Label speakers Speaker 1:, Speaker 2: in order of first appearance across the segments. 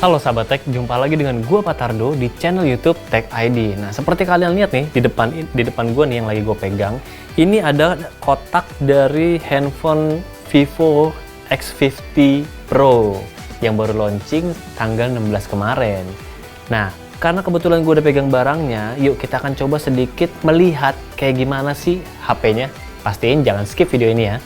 Speaker 1: Halo sahabat tech, jumpa lagi dengan gua Patardo di channel YouTube Tech ID. Nah, seperti kalian lihat nih di depan gua nih yang lagi gue pegang, ini ada kotak dari handphone Vivo X50 Pro yang baru launching tanggal 16 kemarin. Nah, karena kebetulan gue udah pegang barangnya, yuk kita akan coba sedikit melihat kayak gimana sih HP-nya. Pastiin jangan skip video ini ya.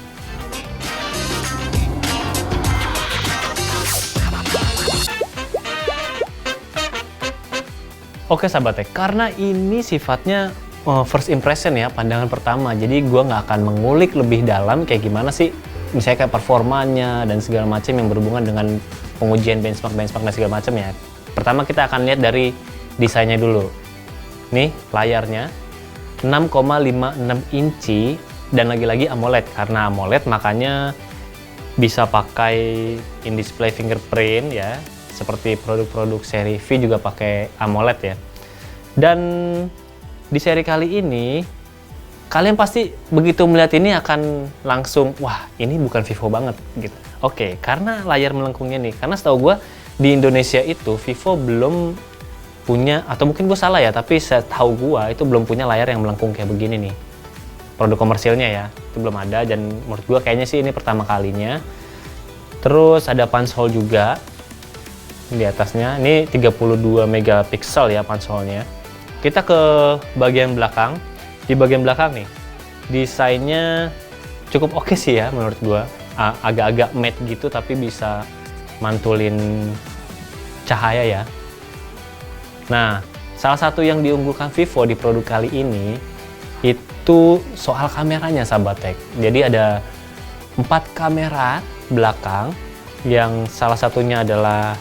Speaker 1: Oke sahabat tech, karena ini sifatnya first impression ya, pandangan pertama. Jadi gue nggak akan mengulik lebih dalam kayak gimana sih, misalnya kayak performanya dan segala macam yang berhubungan dengan pengujian benchmark dan segala macam ya. Pertama kita akan lihat dari desainnya dulu. Nih layarnya 6,56 inci dan lagi-lagi AMOLED. Karena AMOLED makanya bisa pakai in-display fingerprint ya. Seperti produk-produk seri V juga pakai AMOLED ya. Dan di seri kali ini kalian pasti begitu melihat ini akan langsung wah ini bukan Vivo banget gitu. Oke, karena layar melengkungnya nih. Karena setahu gue di Indonesia itu Vivo belum punya, atau mungkin gue salah ya, tapi setahu gue itu belum punya layar yang melengkung kayak begini nih. Produk komersilnya ya, itu belum ada dan menurut gue kayaknya sih ini pertama kalinya. Terus ada punch hole juga di atasnya. Ini 32 megapiksel ya punch hole-nya. Kita ke bagian belakang. Di bagian belakang nih desainnya cukup oke sih ya menurut gua. Agak-agak matte gitu tapi bisa mantulin cahaya ya. Nah, salah satu yang diunggulkan Vivo di produk kali ini itu soal kameranya sahabat tech. Jadi ada 4 kamera belakang yang salah satunya adalah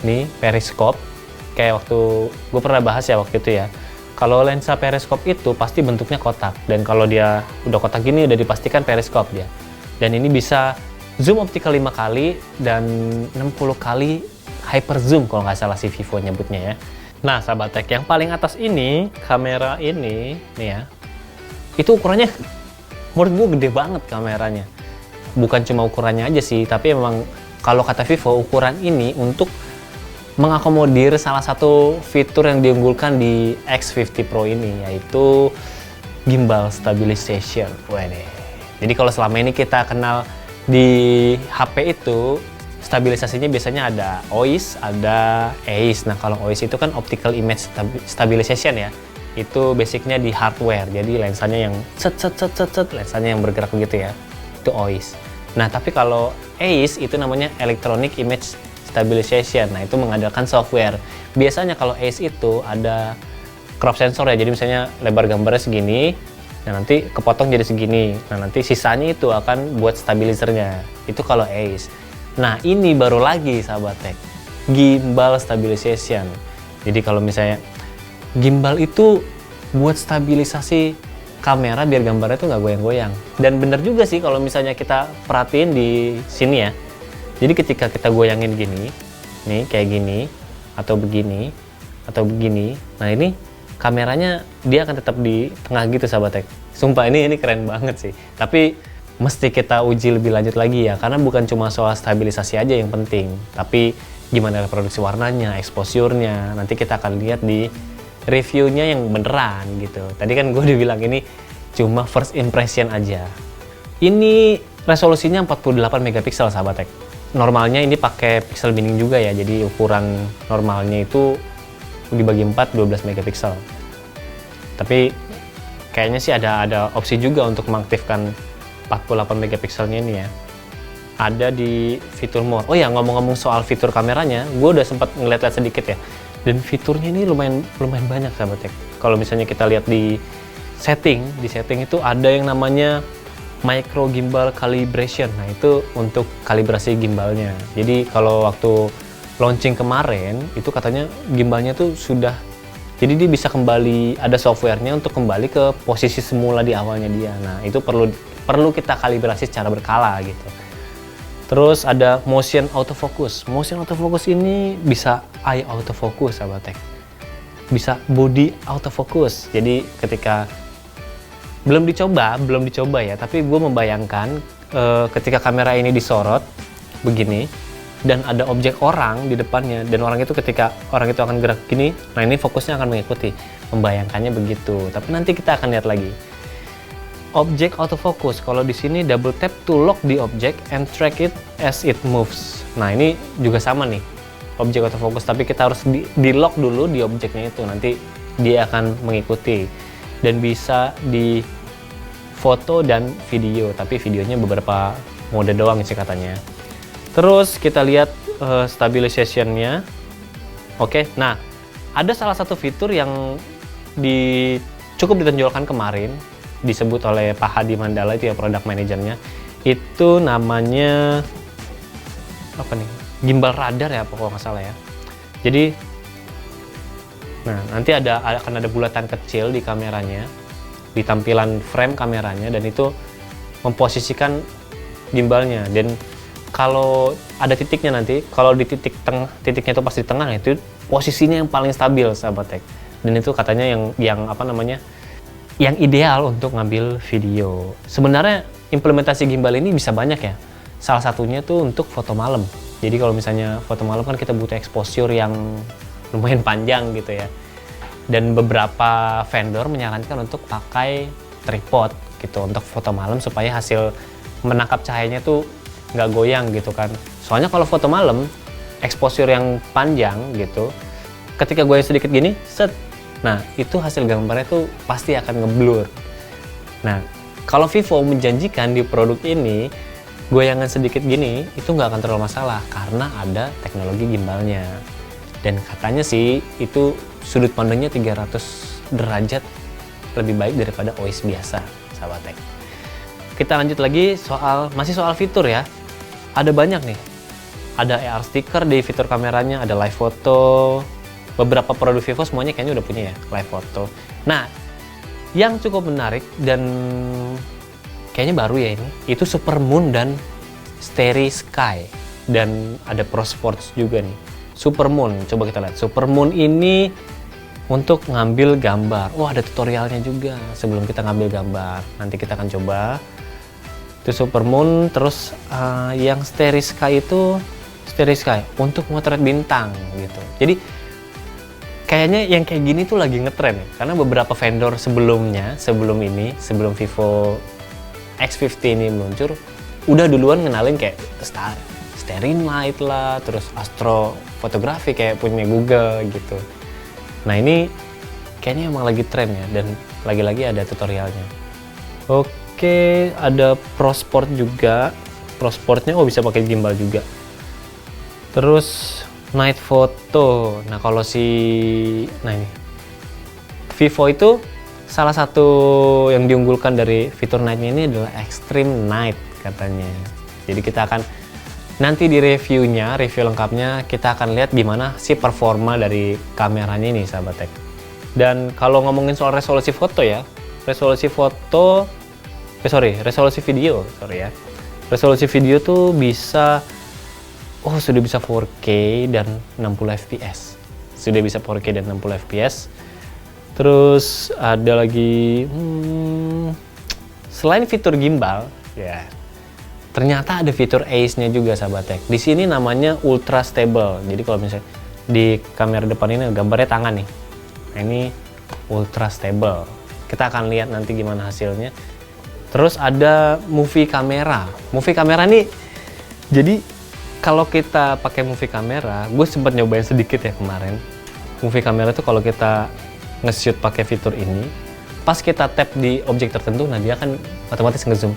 Speaker 1: nih periskop. Kayak waktu gue pernah bahas ya waktu itu ya, kalau lensa periskop itu pasti bentuknya kotak, dan kalau dia udah kotak gini udah dipastikan periskop dia. Dan ini bisa zoom optical 5 kali dan 60 kali hyper zoom kalau nggak salah si Vivo nyebutnya ya. Nah sahabat tech, yang paling atas ini kamera ini nih ya, itu ukurannya menurut gue gede banget kameranya. Bukan cuma ukurannya aja sih, tapi memang kalau kata Vivo ukuran ini untuk mengakomodir salah satu fitur yang diunggulkan di X50 Pro ini, yaitu gimbal stabilization. Jadi kalau selama ini kita kenal di HP itu stabilisasinya biasanya ada OIS, ada EIS. Nah kalau OIS itu kan optical image stabilization ya, itu basicnya di hardware. Jadi lensanya yang lensanya yang bergerak begitu ya, itu OIS. Nah tapi kalau EIS itu namanya electronic image stabilization. Nah itu mengandalkan software. Biasanya kalau EIS itu ada crop sensor ya, jadi misalnya lebar gambarnya segini, nah nanti kepotong jadi segini, nah nanti sisanya itu akan buat stabilizernya. Itu kalau EIS. Nah ini baru lagi sahabat tech, gimbal stabilization. Jadi kalau misalnya gimbal itu buat stabilisasi kamera biar gambarnya tuh nggak goyang-goyang. Dan bener juga sih kalau misalnya kita perhatiin di sini ya. Jadi ketika kita goyangin gini, nih kayak gini, atau begini, nah ini kameranya dia akan tetap di tengah gitu sahabat tech. Sumpah ini keren banget sih. Tapi mesti kita uji lebih lanjut lagi ya, karena bukan cuma soal stabilisasi aja yang penting, tapi gimana reproduksi warnanya, exposure-nya, nanti kita akan lihat di reviewnya yang beneran gitu. Tadi kan gue udah bilang ini cuma first impression aja. Ini resolusinya 48 megapiksel sahabat tech. Normalnya ini pakai pixel binning juga ya, jadi ukuran normalnya itu dibagi 4 12 megapiksel. Tapi kayaknya sih ada opsi juga untuk mengaktifkan 48 megapikselnya ini ya. Ada di fitur more. Oh ya, ngomong-ngomong soal fitur kameranya, gue udah sempat ngeliat-liat sedikit ya. Dan fiturnya ini lumayan banyak sahabat tech. Kalau misalnya kita lihat di setting itu ada yang namanya micro gimbal calibration. Nah itu untuk kalibrasi gimbalnya. Jadi kalau waktu launching kemarin itu katanya gimbalnya tuh sudah, jadi dia bisa kembali, ada softwarenya untuk kembali ke posisi semula di awalnya dia. Nah itu perlu kita kalibrasi secara berkala gitu. Terus ada motion autofocus. Motion autofocus ini bisa eye autofocus sahabat tech, bisa body autofocus. Jadi ketika belum dicoba ya, tapi gue membayangkan ketika kamera ini disorot begini, dan ada objek orang di depannya, dan orang itu ketika orang itu akan gerak gini, nah ini fokusnya akan mengikuti. Membayangkannya begitu. Tapi nanti kita akan lihat lagi. Objek autofocus, kalau di sini double tap to lock the object and track it as it moves. Nah ini juga sama nih, objek autofocus, tapi kita harus di lock dulu di objeknya itu, nanti dia akan mengikuti. Dan bisa di foto dan video, tapi videonya beberapa mode doang sih katanya. Terus kita lihat stabilization-nya. Oke, nah ada salah satu fitur yang cukup ditonjolkan kemarin, disebut oleh Pak Hadi Mandala, itu ya product manajernya. Itu namanya apa nih? Gimbal radar ya, kalau nggak salah ya. Jadi, nah nanti akan ada bulatan kecil di kameranya, di tampilan frame kameranya, dan itu memposisikan gimbalnya. Dan kalau ada titiknya nanti, kalau di titiknya itu pas di tengah, itu posisinya yang paling stabil, sahabat tech. Dan itu katanya yang ideal untuk ngambil video. Sebenarnya implementasi gimbal ini bisa banyak ya. Salah satunya tuh untuk foto malam. Jadi kalau misalnya foto malam kan kita butuh exposure yang lumayan panjang gitu ya. Dan beberapa vendor menyarankan untuk pakai tripod gitu untuk foto malam, supaya hasil menangkap cahayanya tuh nggak goyang gitu kan. Soalnya kalau foto malam, exposure yang panjang gitu, ketika goyang sedikit gini, set, nah itu hasil gambarnya tuh pasti akan ngeblur. Nah, kalau Vivo menjanjikan di produk ini, goyangan sedikit gini, itu nggak akan terlalu masalah, karena ada teknologi gimbalnya. Dan katanya sih, itu sudut pandangnya 300 derajat lebih baik daripada OIS biasa, sahabat tech. Kita lanjut lagi masih soal fitur ya. Ada banyak nih. Ada AR sticker di fitur kameranya, ada live photo. Beberapa produk Vivo semuanya kayaknya udah punya ya, live photo. Nah, yang cukup menarik dan kayaknya baru ya ini, itu Super Moon dan Starry Sky. Dan ada Pro Sports juga nih. Super Moon, coba kita lihat. Super Moon ini untuk ngambil gambar. Wah, ada tutorialnya juga sebelum kita ngambil gambar. Nanti kita akan coba. Itu Super Moon. Terus yang Starry Sky itu Starry Sky untuk motret bintang gitu. Jadi kayaknya yang kayak gini tuh lagi ngetren ya, karena beberapa vendor sebelum Vivo X50 ini meluncur, udah duluan ngenalin kayak Starry Night lah, terus Astro Fotografi kayak punya Google gitu. Nah ini kayaknya emang lagi tren ya, dan lagi-lagi ada tutorialnya. Oke, ada Pro Sport juga. Pro Sportnya bisa pakai gimbal juga. Terus Night Photo. Nah kalau ini Vivo itu salah satu yang diunggulkan dari fitur Night-nya ini adalah Extreme Night katanya. Jadi kita akan nanti di review lengkapnya kita akan lihat gimana sih performa dari kameranya ini, sahabat tech. Dan kalau ngomongin soal resolusi foto ya, resolusi video ya. Resolusi video tuh sudah bisa 4K dan 60 fps. Sudah bisa 4K dan 60 fps. Terus ada lagi selain fitur gimbal ya, ternyata ada fitur ACE-nya juga, sahabat tech. Di sini namanya Ultra Stable. Jadi kalau misalnya di kamera depan ini gambarnya tangan nih. Nah, ini Ultra Stable. Kita akan lihat nanti gimana hasilnya. Terus ada movie kamera. Movie kamera nih, jadi kalau kita pakai movie kamera, gue sempat nyobain sedikit ya kemarin. Movie kamera tuh kalau kita nge-shoot pakai fitur ini, pas kita tap di objek tertentu, nah dia akan otomatis nge-zoom,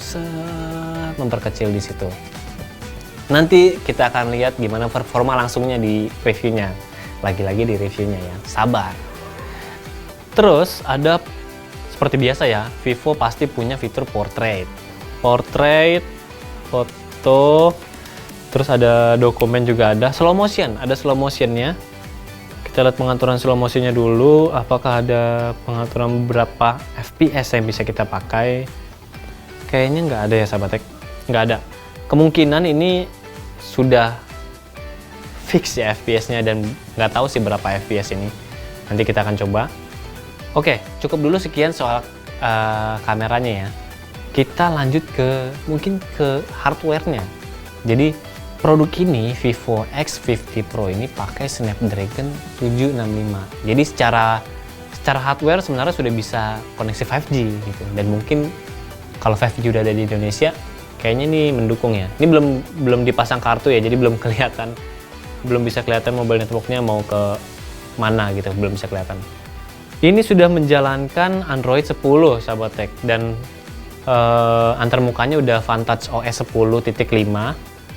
Speaker 1: memperkecil di situ. Nanti kita akan lihat gimana performa langsungnya di reviewnya. Lagi-lagi di reviewnya ya, sabar. Terus ada seperti biasa ya, Vivo pasti punya fitur portrait, foto. Terus ada dokumen juga, ada slow motionnya. Kita lihat pengaturan slow motionnya dulu. Apakah ada pengaturan berapa FPS yang bisa kita pakai? Kayaknya nggak ada ya, sahabat tech. Nggak ada. Kemungkinan ini sudah fix ya FPS-nya, dan nggak tahu sih berapa FPS ini. Nanti kita akan coba. Oke, cukup dulu sekian soal kameranya ya. Kita lanjut mungkin ke hardware-nya. Jadi produk ini, Vivo X50 Pro ini pakai Snapdragon 765. Jadi secara hardware sebenarnya sudah bisa koneksi 5G gitu. Dan mungkin kalau 5G udah ada di Indonesia, kayaknya ini mendukung ya. Ini belum dipasang kartu ya, jadi belum kelihatan, belum bisa kelihatan mobile networknya mau ke mana gitu, belum bisa kelihatan. Ini sudah menjalankan Android 10 sahabat tech, dan antarmukanya udah Vantage OS 10.5.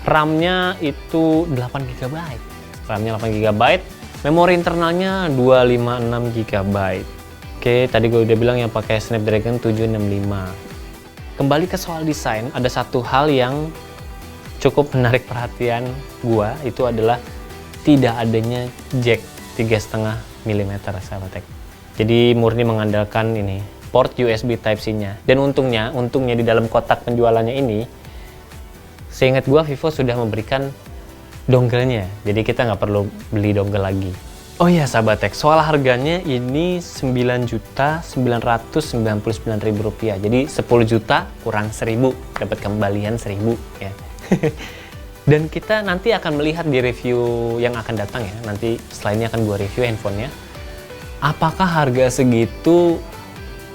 Speaker 1: RAM-nya itu 8 GB. RAM-nya 8 GB, memori internalnya 256 GB. Oke, tadi gue udah bilang yang pakai Snapdragon 765. Kembali ke soal desain, ada satu hal yang cukup menarik perhatian gua, itu adalah tidak adanya jack 3,5 mm sahabat tech. Jadi murni mengandalkan ini port USB Type-C-nya. Dan untungnya di dalam kotak penjualannya ini, seingat gua Vivo sudah memberikan dongle-nya. Jadi kita nggak perlu beli dongle lagi. Oh iya sahabat tech, soal harganya ini Rp9.999.000. Jadi 10 juta kurang 1.000, dapat kembalian 1.000 ya. Dan kita nanti akan melihat di review yang akan datang ya. Nanti setelah ini akan gua review handphonenya. Apakah harga segitu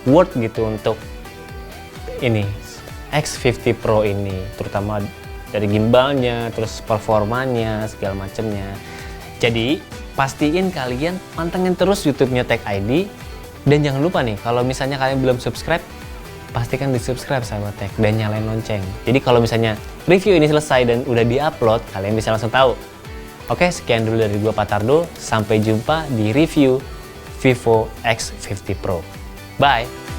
Speaker 1: worth gitu untuk ini X50 Pro ini, terutama dari gimbalnya, terus performanya, segala macamnya. Jadi pastiin kalian pantengin terus YouTube-nya Tech ID, dan jangan lupa nih, kalau misalnya kalian belum subscribe, pastikan di subscribe sahabat Tech dan nyalain lonceng. Jadi kalau misalnya review ini selesai dan udah di-upload, kalian bisa langsung tahu. Oke, sekian dulu dari gua Patardo. Sampai jumpa di review Vivo X50 Pro. Bye!